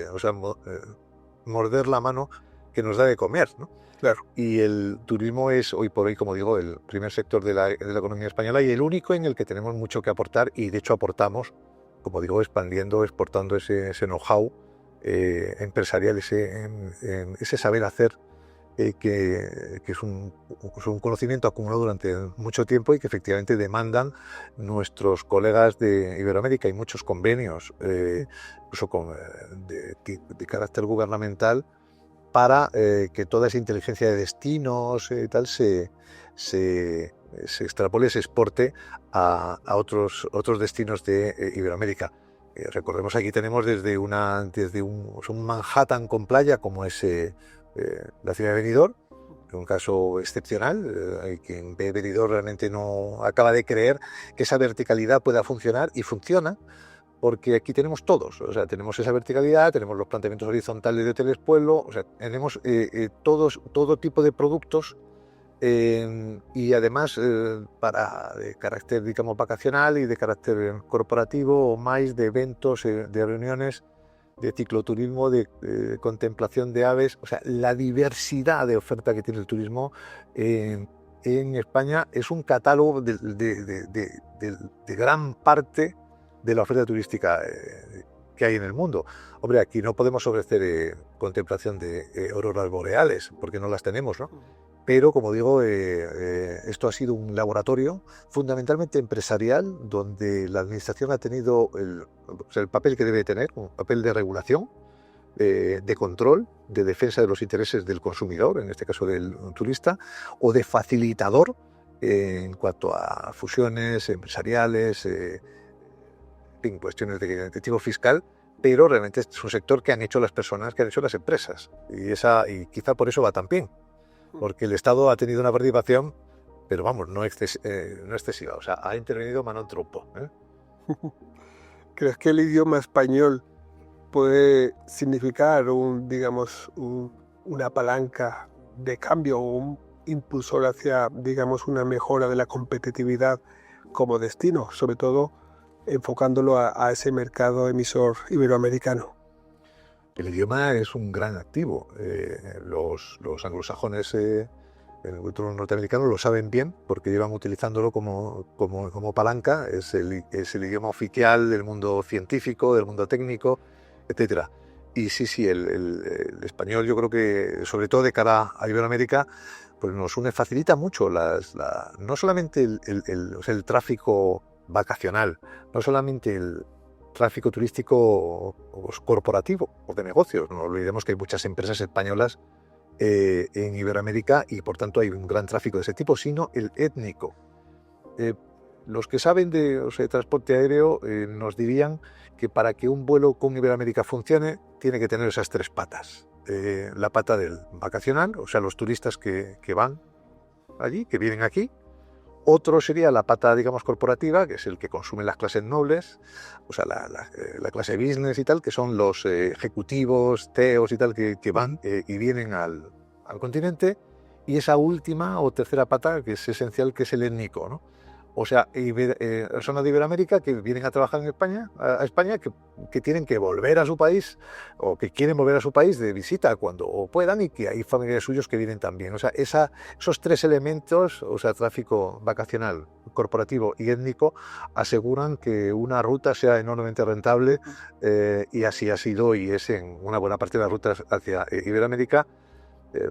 morder la mano que nos da de comer, ¿no? Claro. Y el turismo es hoy por hoy, como digo, el primer sector de la economía española y el único en el que tenemos mucho que aportar, y de hecho aportamos, como digo, expandiendo, exportando ese know-how empresarial, ese saber hacer, que es un conocimiento acumulado durante mucho tiempo y que efectivamente demandan nuestros colegas de Iberoamérica. Hay muchos convenios, incluso de carácter gubernamental, para que toda esa inteligencia de destinos y tal se extrapole, se exporte a otros destinos de Iberoamérica. Recordemos, aquí tenemos desde un Manhattan con playa, como es la ciudad de Benidorm, un caso excepcional. Quien ve Benidorm realmente no acaba de creer que esa verticalidad pueda funcionar, y funciona, porque aquí tenemos todos. O sea, tenemos esa verticalidad, tenemos los planteamientos horizontales de hoteles pueblo, o sea, tenemos todo tipo de productos, y además de carácter, digamos, vacacional y de carácter corporativo, o más de eventos, de reuniones, de cicloturismo, de contemplación de aves. O sea, la diversidad de oferta que tiene el turismo en España es un catálogo de gran parte de la oferta turística que hay en el mundo. Hombre, aquí no podemos ofrecer contemplación de auroras boreales, porque no las tenemos, ¿no? Pero, como digo, esto ha sido un laboratorio fundamentalmente empresarial, donde la administración ha tenido el papel que debe tener, un papel de regulación, de control, de defensa de los intereses del consumidor, en este caso del turista, o de facilitador en cuanto a fusiones empresariales, en cuestiones de tipo fiscal. Pero realmente es un sector que han hecho las personas, que han hecho las empresas, y quizá por eso va tan bien, porque el Estado ha tenido una participación, pero vamos, no excesiva. O sea, ha intervenido mano en trompo, ¿eh? ¿Crees que el idioma español puede significar una palanca de cambio o un impulsor hacia, digamos, una mejora de la competitividad como destino, sobre todo enfocándolo a ese mercado emisor iberoamericano? El idioma es un gran activo. Los anglosajones, el cultura norteamericano, lo saben bien porque llevan utilizándolo como palanca. Es el idioma oficial del mundo científico, del mundo técnico, etcétera. Y sí, el español, yo creo que, sobre todo de cara a Iberoamérica, pues nos une, facilita mucho no solamente el tráfico vacacional, no solamente el tráfico turístico corporativo o de negocios. No olvidemos que hay muchas empresas españolas en Iberoamérica y por tanto hay un gran tráfico de ese tipo, sino el étnico. Los que saben de transporte aéreo nos dirían que para que un vuelo con Iberoamérica funcione tiene que tener esas tres patas. La pata del vacacional, o sea, los turistas que van allí, que vienen aquí. Otro sería la pata, digamos, corporativa, que es el que consumen las clases nobles, o sea, la clase business y tal, que son los ejecutivos, CEOs y tal, que van y vienen al continente. Y esa última o tercera pata, que es esencial, que es el étnico, ¿no? O sea, personas de Iberoamérica que vienen a trabajar en España, a España, que tienen que volver a su país o que quieren volver a su país de visita cuando puedan y que hay familiares suyos que vienen también. O sea, esos tres elementos, o sea, tráfico vacacional, corporativo y étnico, aseguran que una ruta sea enormemente rentable y así ha sido y es en una buena parte de las rutas hacia Iberoamérica.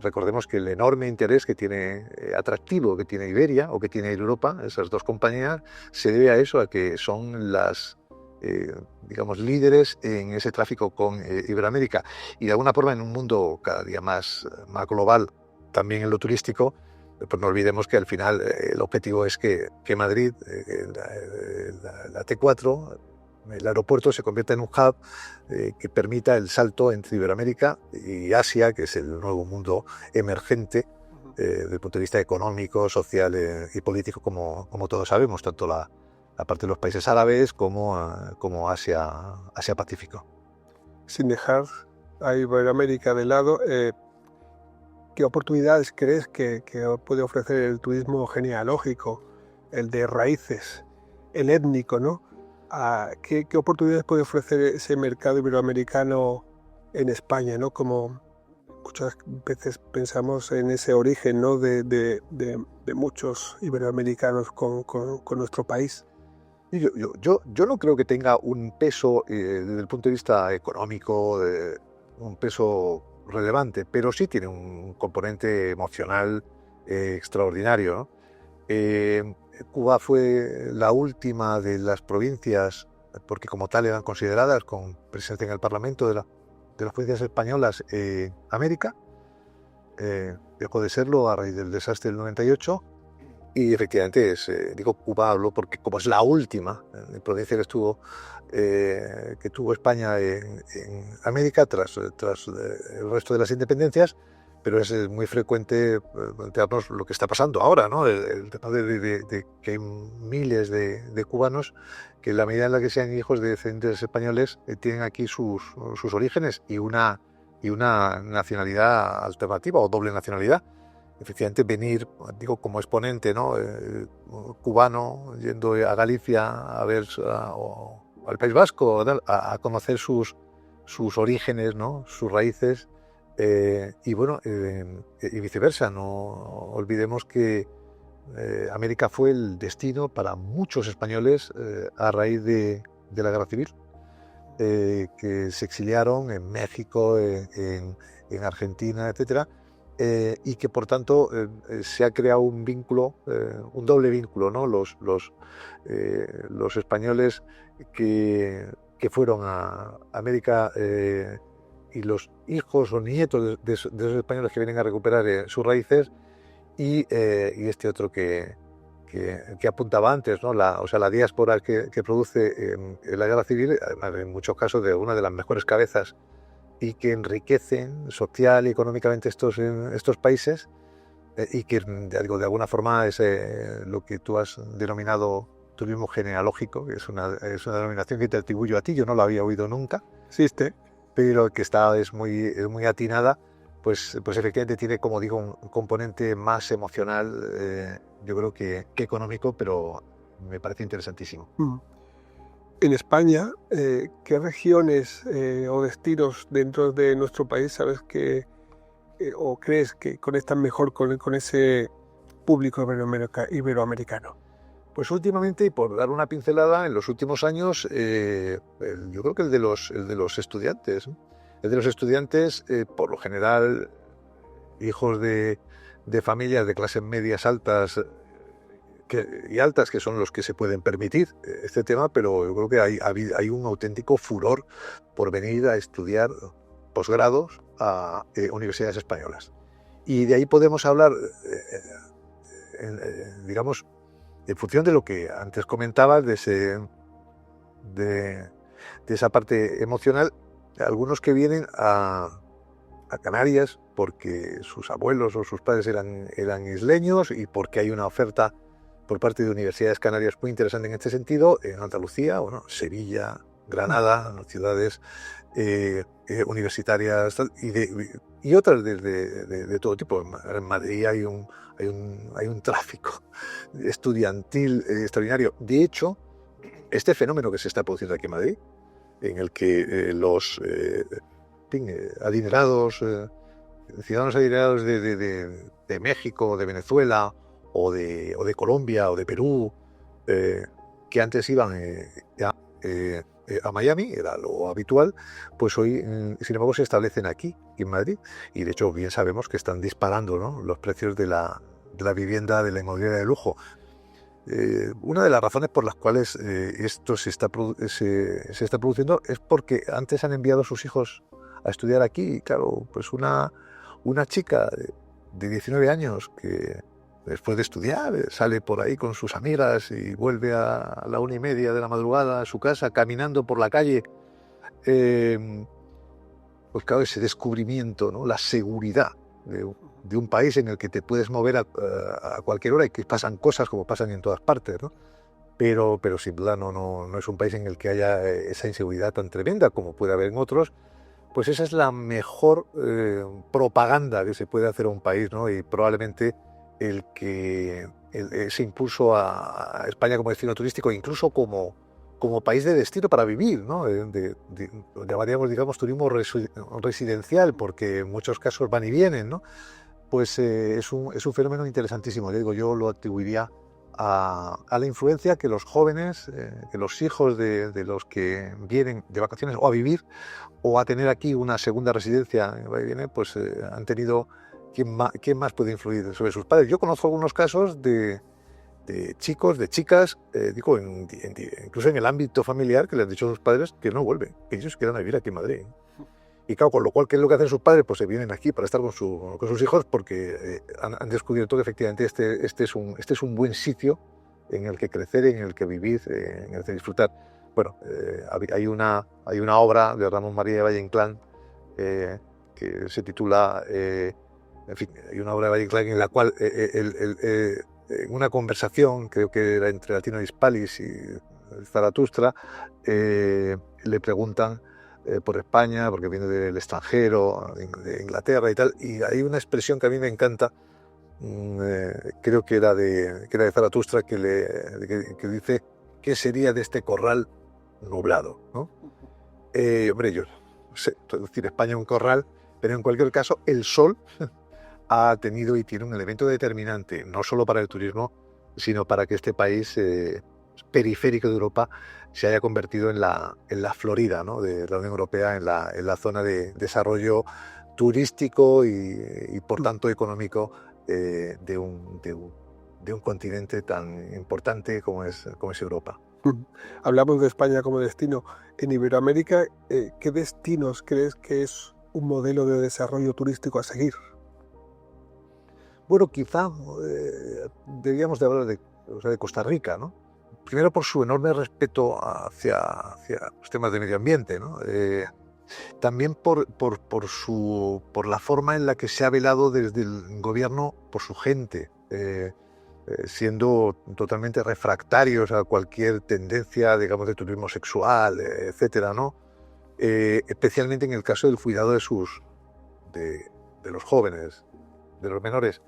Recordemos que el enorme interés que tiene, atractivo que tiene Iberia o que tiene Europa, esas dos compañías, se debe a eso, a que son las, digamos, líderes en ese tráfico con Iberoamérica. Y de alguna forma, en un mundo cada día más global, también en lo turístico, pues no olvidemos que al final el objetivo es que Madrid, la T4, el aeropuerto se convierta en un hub que permita el salto entre Iberoamérica y Asia, que es el nuevo mundo emergente desde el punto de vista económico, social y político, como todos sabemos, tanto la parte de los países árabes como Asia-Pacífico. Sin dejar a Iberoamérica de lado, ¿qué oportunidades crees que puede ofrecer el turismo genealógico, el de raíces, el étnico, ¿no? ¿Qué oportunidades puede ofrecer ese mercado iberoamericano en España, ¿no? Como muchas veces pensamos en ese origen, ¿no? de muchos iberoamericanos con nuestro país. Yo no creo que tenga un peso desde el punto de vista económico, un peso relevante, pero sí tiene un componente emocional extraordinario, ¿no? Cuba fue la última de las provincias, porque como tal eran consideradas con presencia en el Parlamento de las provincias españolas América. Dejó de serlo a raíz del desastre del 98 y efectivamente digo Cuba, hablo porque como es la última provincia que tuvo España en América tras el resto de las independencias, pero es muy frecuente plantearnos lo que está pasando ahora, ¿no? El tema de que hay miles de cubanos que en la medida en la que sean hijos de descendientes españoles tienen aquí sus orígenes y una nacionalidad alternativa o doble nacionalidad. Efectivamente, venir, digo, como exponente, ¿no? Cubano, yendo a Galicia a ver, o al País Vasco, a conocer sus orígenes, ¿no? Sus raíces. Y bueno, y viceversa, no olvidemos que América fue el destino para muchos españoles a raíz de la Guerra Civil, que se exiliaron en México, en Argentina, etcétera, y que por tanto se ha creado un vínculo, un doble vínculo, ¿no? Los españoles que fueron a América y los hijos o nietos de esos españoles que vienen a recuperar sus raíces y este otro que apuntaba antes, ¿no? La diáspora que produce en la guerra civil, además en muchos casos de una de las mejores cabezas y que enriquecen social y económicamente estos países y que, digo, de alguna forma es lo que tú has denominado turismo genealógico, que es una denominación que te atribuyo a ti, yo no la había oído nunca. Existe. Pero que es muy atinada pues efectivamente tiene, como digo, un componente más emocional, yo creo que económico, pero me parece interesantísimo. En España, ¿qué regiones o destinos dentro de nuestro país sabes que o crees que conectan mejor con ese público iberoamericano? Pues últimamente, y por dar una pincelada, en los últimos años, yo creo que el de los estudiantes, ¿no? El de los estudiantes, por lo general, hijos de familias de clases medias altas y altas, que son los que se pueden permitir este tema, pero yo creo que hay un auténtico furor por venir a estudiar posgrados a universidades españolas. Y de ahí podemos hablar, digamos, en función de lo que antes comentabas, de esa parte emocional, algunos que vienen a Canarias porque sus abuelos o sus padres eran isleños y porque hay una oferta por parte de universidades canarias muy interesante en este sentido, en Andalucía, bueno, Sevilla, Granada, ciudades universitarias y otras de todo tipo. En Madrid hay un tráfico estudiantil extraordinario. De hecho, este fenómeno que se está produciendo aquí en Madrid, en el que los adinerados, ciudadanos adinerados de México, de Venezuela o de Colombia o de Perú, que antes iban a Miami, era lo habitual, pues hoy, sin embargo, se establecen aquí, en Madrid, y de hecho bien sabemos que están disparando, ¿no?, los precios de la vivienda, de la inmobiliaria de lujo. Una de las razones por las cuales esto se está produciendo es porque antes han enviado a sus hijos a estudiar aquí, y claro, pues una chica de 19 años que después de estudiar sale por ahí con sus amigas y vuelve a la 1:30 de la madrugada a su casa caminando por la calle, pues claro, ese descubrimiento, ¿no?, la seguridad de un país en el que te puedes mover a cualquier hora y que pasan cosas como pasan en todas partes, ¿no? Pero sin duda no es un país en el que haya esa inseguridad tan tremenda como puede haber en otros. Pues esa es la mejor propaganda que se puede hacer a un país, ¿no? Y probablemente ese impulso a España como destino turístico, incluso como país de destino para vivir, ¿no? Lo llamaríamos, digamos, turismo residencial, porque en muchos casos van y vienen, ¿no? Pues es un fenómeno interesantísimo. Yo lo atribuiría a la influencia que los jóvenes, que los hijos de los que vienen de vacaciones o a vivir o a tener aquí una segunda residencia, pues han tenido. ¿Quién más puede influir sobre sus padres? Yo conozco algunos casos de chicos, de chicas, incluso en el ámbito familiar, que le han dicho a sus padres que no vuelven, que ellos quieran vivir aquí en Madrid. Y claro, con lo cual, ¿qué es lo que hacen sus padres? Pues se vienen aquí para estar con sus hijos, porque han descubierto que efectivamente este es un buen sitio en el que crecer, en el que vivir, en el que disfrutar. Bueno, hay una obra de Ramón María de Valle Inclán que se titula, en fin, hay una obra de Valle Inclán en la cual en una conversación, creo que era entre Latino Hispalis y Zaratustra, le preguntan por España, porque viene del extranjero, de Inglaterra y tal, y hay una expresión que a mí me encanta, creo que era de Zaratustra, que dice: ¿qué sería de este corral nublado?, ¿no? Hombre, yo no sé traducir España a un corral, pero en cualquier caso el sol ha tenido y tiene un elemento determinante, no solo para el turismo, sino para que este país periférico de Europa se haya convertido en la Florida, ¿no?, de la Unión Europea, en la zona de desarrollo turístico y por tanto económico de un continente tan importante como es Europa. Hablamos de España como destino. En Iberoamérica, ¿qué destinos crees que es un modelo de desarrollo turístico a seguir? Bueno, quizá deberíamos de hablar de Costa Rica, ¿no? Primero por su enorme respeto hacia los temas de medio ambiente, ¿no? También por la forma en la que se ha velado desde el gobierno por su gente, siendo totalmente refractarios a cualquier tendencia, digamos, de turismo sexual, etcétera, ¿no? Especialmente en el caso del cuidado de de los jóvenes, de los menores.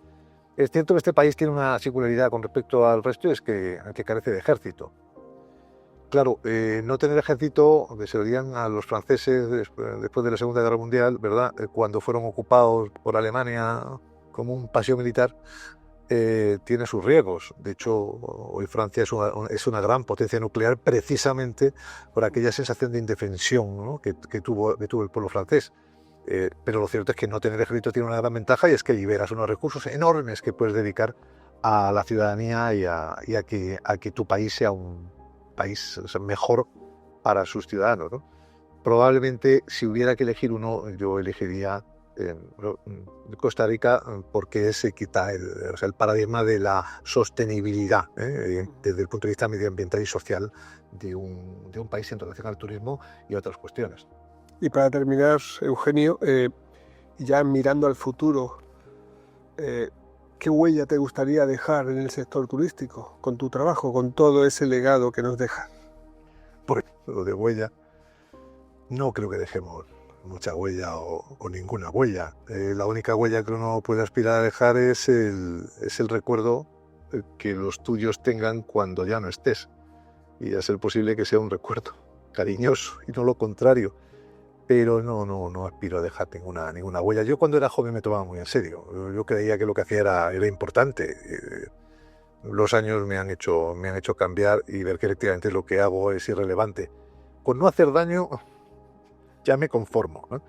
Es cierto que este país tiene una singularidad con respecto al resto, es que carece de ejército. Claro, no tener ejército, que se lo digan a los franceses después de la Segunda Guerra Mundial, ¿verdad? Cuando fueron ocupados por Alemania como un paseo militar, tiene sus riesgos. De hecho, hoy Francia es una gran potencia nuclear precisamente por aquella sensación de indefensión, ¿no? que tuvo el pueblo francés. Pero lo cierto es que no tener ejército tiene una gran ventaja, y es que liberas unos recursos enormes que puedes dedicar a la ciudadanía y a que tu país sea un país mejor para sus ciudadanos, ¿no? Probablemente, si hubiera que elegir uno, yo elegiría Costa Rica, porque se quita el paradigma de la sostenibilidad, desde el punto de vista medioambiental y social de un país en relación al turismo y otras cuestiones. Y para terminar, Eugenio, ya mirando al futuro, ¿qué huella te gustaría dejar en el sector turístico con tu trabajo, con todo ese legado que nos deja? Pues lo de huella, no creo que dejemos mucha huella o ninguna huella. La única huella que uno puede aspirar a dejar es el recuerdo que los tuyos tengan cuando ya no estés. Y a ser posible que sea un recuerdo cariñoso y no lo contrario. Pero no aspiro a dejar ninguna huella. Yo cuando era joven me tomaba muy en serio. Yo creía que lo que hacía era importante. Los años me han hecho cambiar y ver que efectivamente lo que hago es irrelevante. Con no hacer daño ya me conformo, ¿no?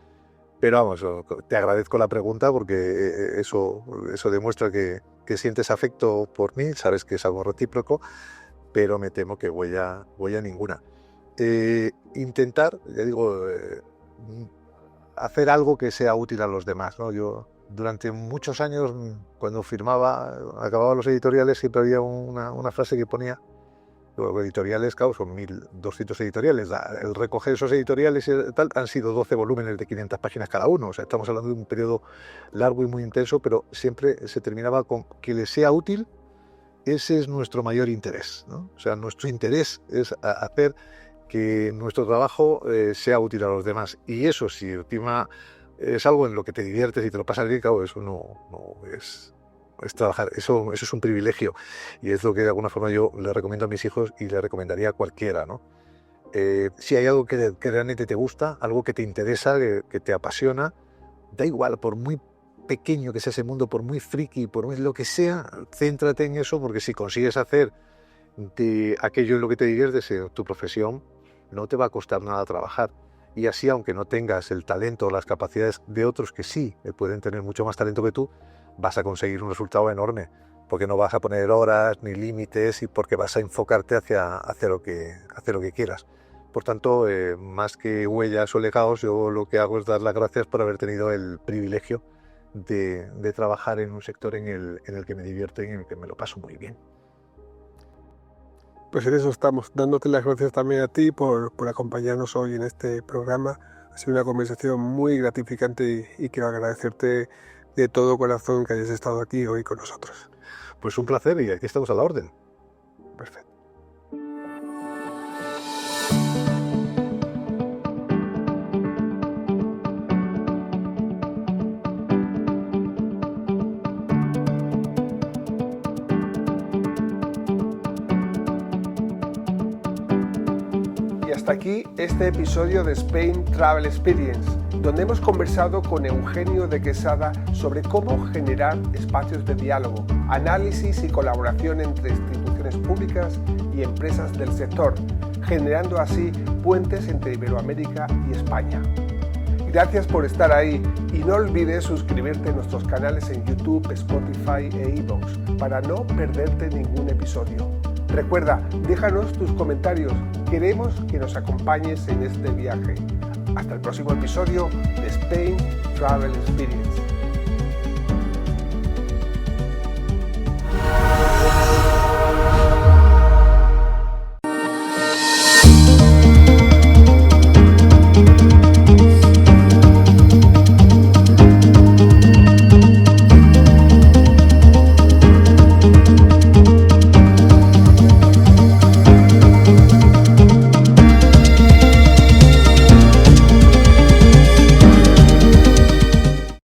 Pero vamos, te agradezco la pregunta, porque eso demuestra que sientes afecto por mí, sabes que es algo recíproco, pero me temo que huella ninguna. Intentar, ya digo, hacer algo que sea útil a los demás, ¿no? Yo durante muchos años, cuando acababa los editoriales, siempre había una frase que ponía. Los editoriales, claro, son 1.200 editoriales. El recoger esos editoriales y tal han sido 12 volúmenes de 500 páginas cada uno. O sea, estamos hablando de un periodo largo y muy intenso, pero siempre se terminaba con que les sea útil. Ese es nuestro mayor interés, ¿no? O sea, nuestro interés es hacer que nuestro trabajo sea útil a los demás. Y eso, si encima es algo en lo que te diviertes y te lo pasas bien, claro, eso no es trabajar. Eso es un privilegio, y es lo que de alguna forma yo le recomiendo a mis hijos y le recomendaría a cualquiera, ¿no? Si hay algo que realmente te gusta, algo que te interesa, que te apasiona, da igual, por muy pequeño que sea ese mundo, por muy friki, por muy lo que sea, céntrate en eso, porque si consigues hacer de aquello en lo que te diviertes en tu profesión, no te va a costar nada trabajar. Y así, aunque no tengas el talento o las capacidades de otros que sí pueden tener mucho más talento que tú, vas a conseguir un resultado enorme, porque no vas a poner horas ni límites, y porque vas a enfocarte hacia lo que quieras. Por tanto, más que huellas o legados, yo lo que hago es dar las gracias por haber tenido el privilegio de trabajar en un sector en el que me divierto y en el que me lo paso muy bien. Pues en eso estamos, dándote las gracias también a ti por acompañarnos hoy en este programa. Ha sido una conversación muy gratificante y quiero agradecerte de todo corazón que hayas estado aquí hoy con nosotros. Pues un placer, y aquí estamos a la orden. Perfecto. Y hasta aquí este episodio de Spain Travel Experience, donde hemos conversado con Eugenio de Quesada sobre cómo generar espacios de diálogo, análisis y colaboración entre instituciones públicas y empresas del sector, generando así puentes entre Iberoamérica y España. Gracias por estar ahí, y no olvides suscribirte a nuestros canales en YouTube, Spotify e iVoox para no perderte ningún episodio. Recuerda, déjanos tus comentarios, queremos que nos acompañes en este viaje. Hasta el próximo episodio de Spain Travel Experience.